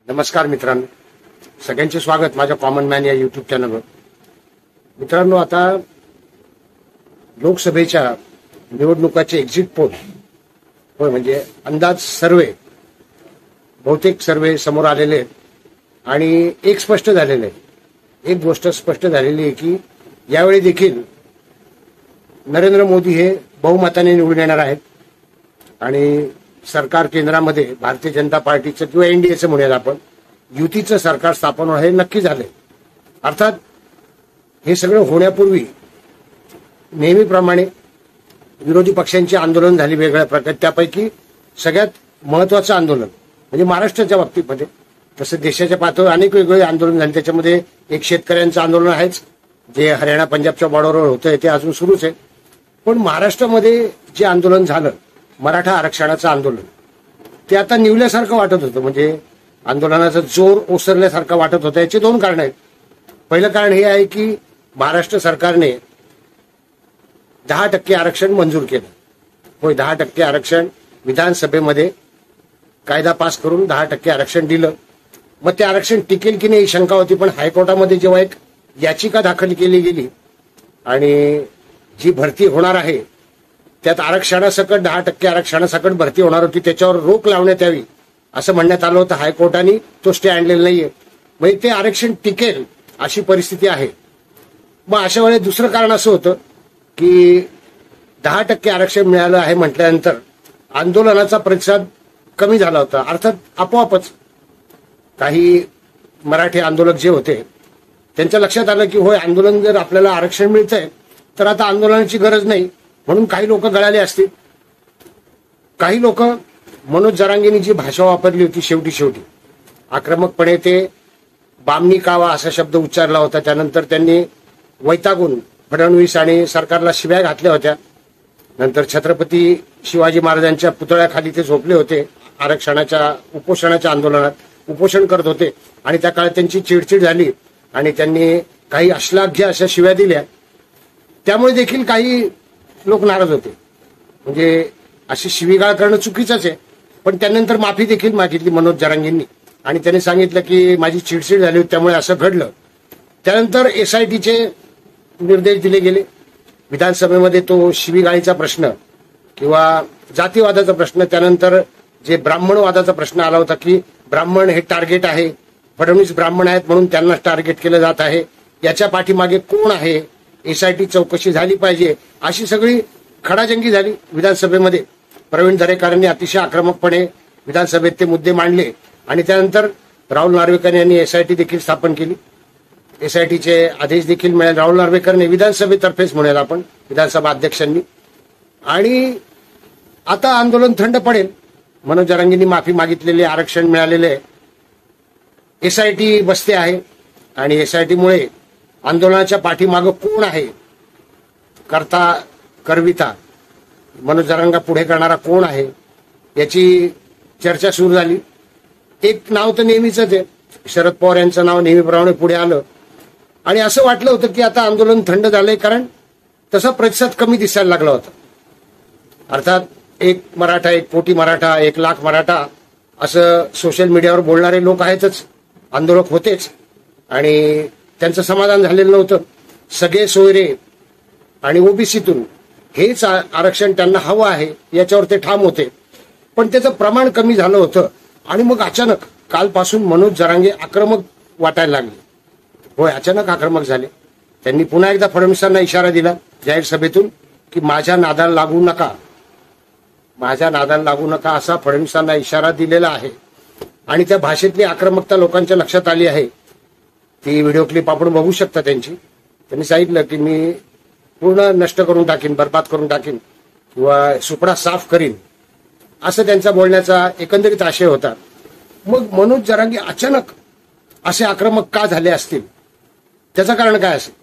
नमस्कार मित्रांनो, सगळ्यांचे स्वागत माझ्या कॉमन मॅन या यूट्यूब चॅनलवर. मित्रांनो, आता लोकसभेच्या निवडणुकाचे एक्झिट पोल होय म्हणजे अंदाज सर्वे, बहुतेक सर्वे समोर आलेले आहेत आणि एक स्पष्ट झालेलं आहे. एक गोष्ट स्पष्ट झालेली आहे की यावेळी देखील नरेंद्र मोदी हे बहुमताने निवडून येणार आहेत आणि सरकार केंद्रामध्ये भारतीय जनता पार्टीचं किंवा एनडीएचं म्हणूयात आपण युतीचं सरकार स्थापन हे नक्की झाले. अर्थात हे सगळं होण्यापूर्वी नेहमीप्रमाणे विरोधी पक्षांची आंदोलन झाली वेगळ्या प्रकारे. त्यापैकी सगळ्यात महत्वाचं आंदोलन म्हणजे महाराष्ट्राच्या बाबतीमध्ये, तसं देशाच्या पातळीवर अनेक वेगवेगळे आंदोलन झाले. त्याच्यामध्ये एक शेतकऱ्यांचं आंदोलन आहेच, जे हरियाणा पंजाबच्या बॉर्डरवर होतं ते अजून सुरूच आहे. पण महाराष्ट्रामध्ये जे आंदोलन झालं, मराठा आरक्षणाचं आंदोलन, ते आता निवल्यासारखं वाटत होतं. म्हणजे आंदोलनाचा जोर ओसरल्यासारखं वाटत होतं. याचे दोन कारण आहेत. पहिलं कारण हे आहे की महाराष्ट्र सरकारने 10% आरक्षण मंजूर केलं. होय, 10% आरक्षण विधानसभेमध्ये कायदा पास करून 10% आरक्षण दिलं. मग ते आरक्षण टिकेल की नाही ही शंका होती. पण हायकोर्टामध्ये जेव्हा एक याचिका दाखल केली गेली आणि जी भरती होणार आहे त्यात आरक्षणासकट 10% आरक्षणासकट भरती होणार होती, त्याच्यावर रोक लावण्यात यावी असं म्हणण्यात आलं होतं. हायकोर्टाने तो स्टे आणलेला नाहीये. म्हणजे ते आरक्षण टिकेल अशी परिस्थिती आहे. मग अशा वेळेस दुसरं कारण असं होतं की 10% आरक्षण मिळालं आहे म्हटल्यानंतर आंदोलनाचा प्रतिसाद कमी झाला होता. अर्थात आपोआपच काही मराठी आंदोलक जे होते त्यांच्या लक्षात आलं की होय, आंदोलन जर आपल्याला आरक्षण मिळतंय तर आता आंदोलनाची गरज नाही, म्हणून काही लोक गळाले असतील. काही लोक मनोज जरांगेंनी जी भाषा वापरली होती शेवटी आक्रमकपणे ते बामणी कावा असा शब्द उच्चारला होता. त्यानंतर त्यांनी वैतागून फडणवीस आणि सरकारला शिव्या घातल्या होत्या. नंतर छत्रपती शिवाजी महाराजांच्या पुतळ्याखाली ते झोपले होते. आरक्षणाच्या उपोषणाच्या आंदोलनात उपोषण करत होते आणि त्या काळात त्यांची चिडचिड झाली आणि त्यांनी काही अश्लाघ्य अशा शिव्या दिल्या. त्यामुळे देखील काही लोक नाराज होते. म्हणजे अशी शिवीगाळ करणं चुकीचंच आहे. पण त्यानंतर माफी देखील मागितली मनोज जरांगेंनी आणि त्यांनी सांगितलं की माझी चिडचिड झाली होती त्यामुळे असं घडलं. त्यानंतर SITचे निर्देश दिले गेले. विधानसभेमध्ये तो शिवीगाळीचा प्रश्न किंवा जातीवादाचा प्रश्न, त्यानंतर जे ब्राह्मणवादाचा प्रश्न आला होता की ब्राह्मण हे टार्गेट आहे, फडणवीस ब्राह्मण आहेत म्हणून त्यांना टार्गेट केलं जात आहे, याच्या पाठीमागे कोण आहे, SIT चौकशी झाली पाहिजे, अशी सगळी खडाजंगी झाली विधानसभेमध्ये. प्रवीण दरेकरांनी अतिशय आक्रमकपणे विधानसभेत ते मुद्दे मांडले आणि त्यानंतर राहुल नार्वेकर यांनी SIT देखील स्थापन केली. SITचे आदेश देखील मिळाले राहुल नार्वेकरने विधानसभेतर्फेच म्हणूयात आपण, विधानसभा अध्यक्षांनी. आणि आता आंदोलन थंड पडेल. मनोज जरांगेंनी माफी मागितलेले, आरक्षण मिळालेले, SIT बसते आहे आणि SITमुळे आंदोलनाच्या पाठीमागं कोण आहे, करता करविता मनोज जरांगा पुढे करणारा कोण आहे याची चर्चा सुरू झाली. एक नाव तर नेहमीच आहे, शरद पवार यांचं नाव नेहमीप्रमाणे पुढे आलं आणि असं वाटलं होतं की आता आंदोलन थंड झालंय, कारण तसा प्रतिसाद कमी दिसायला लागला होता. अर्थात 1 मराठा 1 कोटी मराठा 1 लाख मराठा असं सोशल मीडियावर बोलणारे लोक आहेतच, आंदोलक होतेच आणि त्यांचं समाधान झालेलं नव्हतं. सगळे सोयरे आणि ओबीसीतून हेच आरक्षण त्यांना हवं आहे याच्यावर ते ठाम होते. पण त्याचं प्रमाण कमी झालं होतं आणि मग अचानक कालपासून मनोज जरांगे आक्रमक वाटायला लागले. होय, अचानक आक्रमक झाले. त्यांनी पुन्हा एकदा फडणवीसांना इशारा दिला जाहीर सभेतून की माझ्या नादाला लागू नका, माझ्या नादाला लागू नका असा फडणवीसांना इशारा दिलेला आहे. आणि त्या भाषेतली आक्रमकता लोकांच्या लक्षात आली आहे. ती व्हिडिओ क्लिप आपण बघू शकता त्यांची. त्यांनी सांगितलं की मी पूर्ण नष्ट करून टाकीन, बरबाद करून टाकीन किंवा सुपडा साफ करीन, असं त्यांचा बोलण्याचा एकंदरीत आशय होता. मग मनोज जरांगे अचानक असे आक्रमक का झाले असतील, त्याचं कारण काय असेल?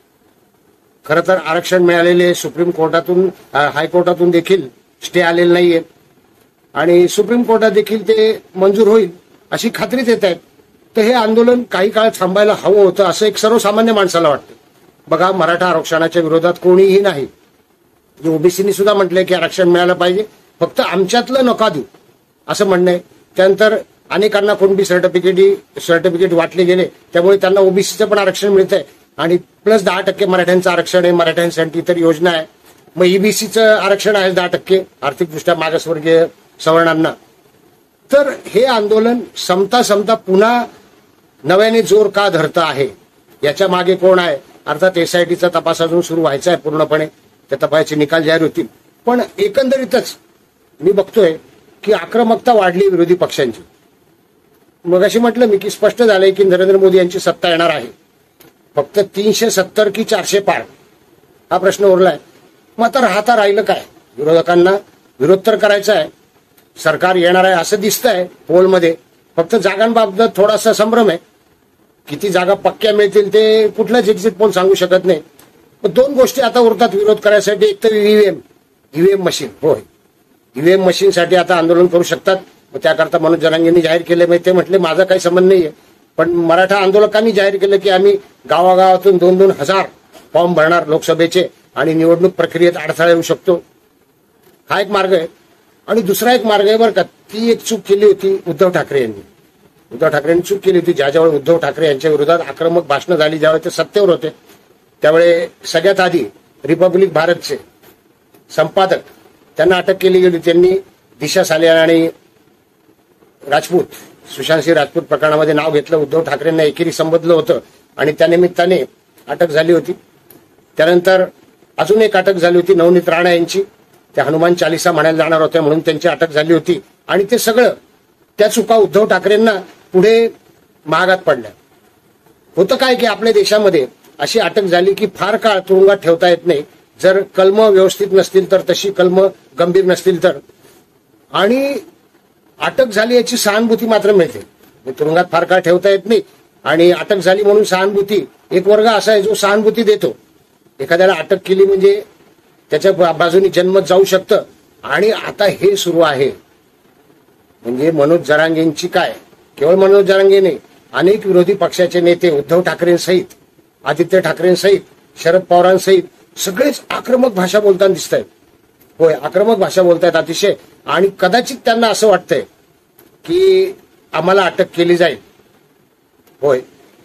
खरं तर आरक्षण मिळालेले सुप्रीम कोर्टातून, हायकोर्टातून देखील स्टे आलेले नाहीये आणि सुप्रीम कोर्टात देखील ते मंजूर होईल अशी खात्री देत आहेत. तर हे आंदोलन काही काळ थांबायला हवं होतं असं एक सर्वसामान्य माणसाला वाटतं. बघा, मराठा आरक्षणाच्या विरोधात कोणीही नाही. ओबीसीनी सुद्धा म्हटलंय की आरक्षण मिळालं पाहिजे, फक्त आमच्यातलं नका देऊ असं म्हणणं आहे. त्यानंतर अनेकांना कुणबी सर्टिफिकेट वाटले गेले, त्यामुळे त्यांना ओबीसीचं पण आरक्षण मिळतंय आणि प्लस 10% मराठ्यांचं आरक्षण आहे, मराठ्यांसाठी इतर योजना आहे, मग ईबीसीचं आरक्षण आहे 10% आर्थिकदृष्ट्या मागासवर्गीय सवर्णांना. तर हे आंदोलन समता पुन्हा नव्याने जोर का धरतं आहे, याच्या मागे कोण आहे? अर्थात एसआयटीचा तपास अजून सुरू व्हायचा आहे पूर्णपणे, त्या तपासाचे निकाल जाहीर होतील. पण एकंदरीतच मी बघतोय की आक्रमकता वाढली विरोधी पक्षांची. मगाशी म्हटलं मी की स्पष्ट झालंय की नरेंद्र मोदी यांची सत्ता येणार आहे. फक्त 370 की 400 पार हा प्रश्न उरलाय. मग आता राहिलं काय? विरोधकांना विरोध तर करायचा आहे, सरकार येणार आहे असं दिसतंय पोलमध्ये. फक्त जागांबाबत थोडासा संभ्रम आहे. किती जागा पक्क्या मिळतील ते कुठलाच एक्झिट पोल सांगू शकत नाही. पण 2 गोष्टी आता उरतात विरोध करायसाठी. एक तर ईव्हीएम मशीन. होय, ईव्हीएम मशीनसाठी आता आंदोलन करू शकतात. मग त्याकरता मनोज जरांगेंनी जाहीर केले, ते म्हटले माझा काही संबंध नाहीये, पण मराठा आंदोलकांनी जाहीर केलं की आम्ही गावागावातून 2-2 हजार फॉर्म भरणार लोकसभेचे आणि निवडणूक प्रक्रियेत अडथळा येऊ शकतो. हा एक मार्ग आहे. आणि दुसरा एक मार्ग आहे बरं का, ती एक चूक केली होती उद्धव ठाकरे यांनी. उद्धव ठाकरेंनी चूक केली होती. ज्यावेळी उद्धव ठाकरे यांच्या विरोधात आक्रमक भाषणं झाली, ज्यावेळी ते सत्तेवर होते, त्यावेळी सगळ्यात आधी रिपब्लिक भारतचे संपादक त्यांना अटक केली गेली. त्यांनी दिशा सालियान आणि सुशांत सिंह राजपूत प्रकरणामध्ये नाव घेतलं. उद्धव ठाकरेंना एकेरी संबोधलं होतं आणि त्यानिमित्ताने अटक झाली होती. त्यानंतर अजून एक अटक झाली होती नवनीत राणा यांची. त्या हनुमान चालिसा म्हणायला जाणार होत्या म्हणून त्यांची अटक झाली होती. आणि ते सगळं त्या चुका उद्धव ठाकरेंना पुढे महागात पडल्या. होतं काय की आपल्या देशामध्ये अशी अटक झाली की फार काळ तुरुंगात ठेवता येत नाही जर कलम व्यवस्थित नसतील तर, तशी कलम गंभीर नसतील तर. आणि अटक झाली याची सहानुभूती मात्र मिळते. तुरुंगात फार काळ ठेवता येत नाही आणि अटक झाली म्हणून सहानुभूती. एक वर्ग असा आहे जो सहानुभूती देतो. एखाद्याला अटक केली म्हणजे त्याच्या बाजूने जन्मत जाऊ शकतं. आणि आता हे सुरू आहे म्हणजे मनोज जरांगेंची काय, केवळ मनोज जरांगे नाही, अनेक विरोधी पक्षाचे नेते उद्धव ठाकरेंसहित, आदित्य ठाकरेंसहित, शरद पवारांसहित सगळेच आक्रमक भाषा बोलताना दिसत आहेत. होय, आक्रमक भाषा बोलतायत अतिशय. आणि कदाचित त्यांना असं वाटतंय की आम्हाला अटक केली जाईल. होय,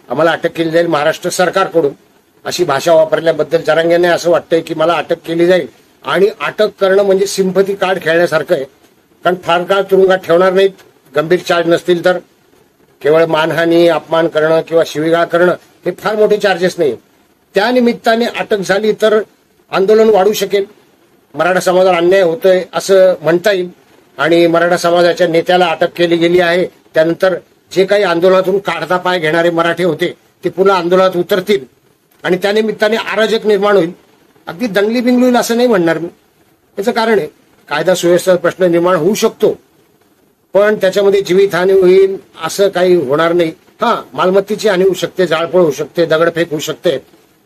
आम्हाला अटक केली जाईल महाराष्ट्र सरकारकडून, अशी भाषा वापरल्याबद्दल जरांगेंना असं वाटतंय की मला अटक केली जाईल. आणि अटक करणं म्हणजे सिंपथी कार्ड खेळण्यासारखं आहे. कारण फार काळ तुरुंगात ठेवणार नाहीत गंभीर चार्ज नसतील तर. केवळ मानहानी, अपमान करणं किंवा शिवीगाळ करणं हे फार मोठे चार्जेस नाही. त्या निमित्ताने अटक झाली तर आंदोलन वाढू शकेल. मराठा समाजाला अन्याय होतोय असं म्हणता येईल. आणि मराठा समाजाच्या नेत्याला अटक केली गेली आहे. त्यानंतर जे काही आंदोलनातून काढता पाय घेणारे मराठे होते ते पुन्हा आंदोलनात उतरतील आणि त्यानिमित्ताने अराजक निर्माण होईल. अगदी दंगली बिंगली होईल असं नाही म्हणणार मी. याचं कारण आहे कायदा सुव्यवस्था प्रश्न निर्माण होऊ शकतो, पण त्याच्यामध्ये जीवितहानी होईल असं काही होणार नाही. मालमत्तेची हानी होऊ शकते, जाळपोळ होऊ शकते, दगडफेक होऊ शकते.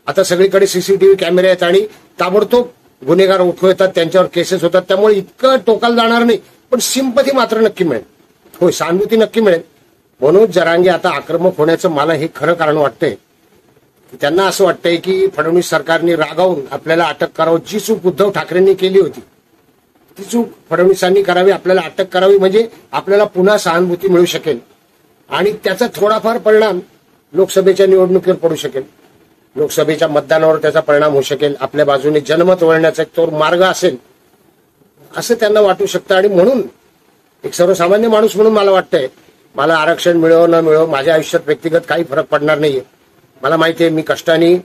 आता सगळीकडे सीसीटीव्ही कॅमेरे आहेत आणि ताबडतोब गुन्हेगार उठू येतात, त्यांच्यावर केसेस होतात. त्यामुळे इतकं टोकाला जाणार नाही, पण सिंपथी मात्र नक्की मिळेल. होय, सहानुभूती नक्की मिळेल. मनोज जरांगे आता आक्रमक होण्याचं मला हे खरं कारण वाटतंय. त्यांना असं वाटतंय की फडणवीस सरकारने रागावून आपल्याला अटक करावं. जी चूक उद्धव ठाकरेंनी केली होती ती चूक फडणवीसांनी करावी, आपल्याला अटक करावी, म्हणजे आपल्याला पुन्हा सहानुभूती मिळू शकेल आणि त्याचा थोडाफार परिणाम लोकसभेच्या निवडणुकीवर पडू शकेल. लोकसभेच्या मतदानावर त्याचा परिणाम होऊ शकेल. आपल्या बाजूने जनमत वळण्याचा एक तो मार्ग असेल असं त्यांना वाटू शकतं. आणि म्हणून एक सर्वसामान्य माणूस म्हणून मला वाटतंय मला आरक्षण मिळो न मिळो माझ्या आयुष्यात व्यक्तिगत काही फरक पडणार नाहीये. मला माहिती आहे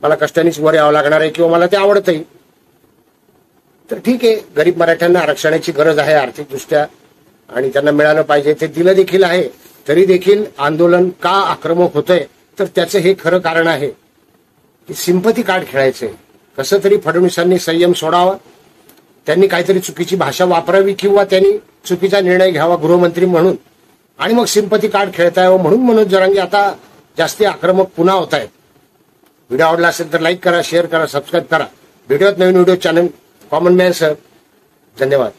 मला कष्टानेच वर यावं लागणार आहे किंवा मला ते आवडतंही. तर ठीक आहे, गरीब मराठ्यांना आरक्षणाची गरज आहे आर्थिकदृष्ट्या आणि त्यांना मिळालं पाहिजे. ते दिलं देखील आहे. तरी देखील आंदोलन का आक्रमक होतंय तर त्याचं हे खरं कारण आहे की सिंपथी कार्ड खेळायचंय. कसं तरी फडणवीसांनी संयम सोडावा, त्यांनी काहीतरी चुकीची भाषा वापरावी किंवा त्यांनी चुकीचा निर्णय घ्यावा गृहमंत्री म्हणून आणि मग सिंपथी कार्ड खेळता यावं म्हणून मनोज जरांगे आता जास्ती आक्रमक पुन्हा होत आहेत. व्हिडिओ आवडला असेल तर लाईक करा, शेअर करा, सबस्क्राईब करा. भेटूयात नवीन video channel common man sir. धन्यवाद.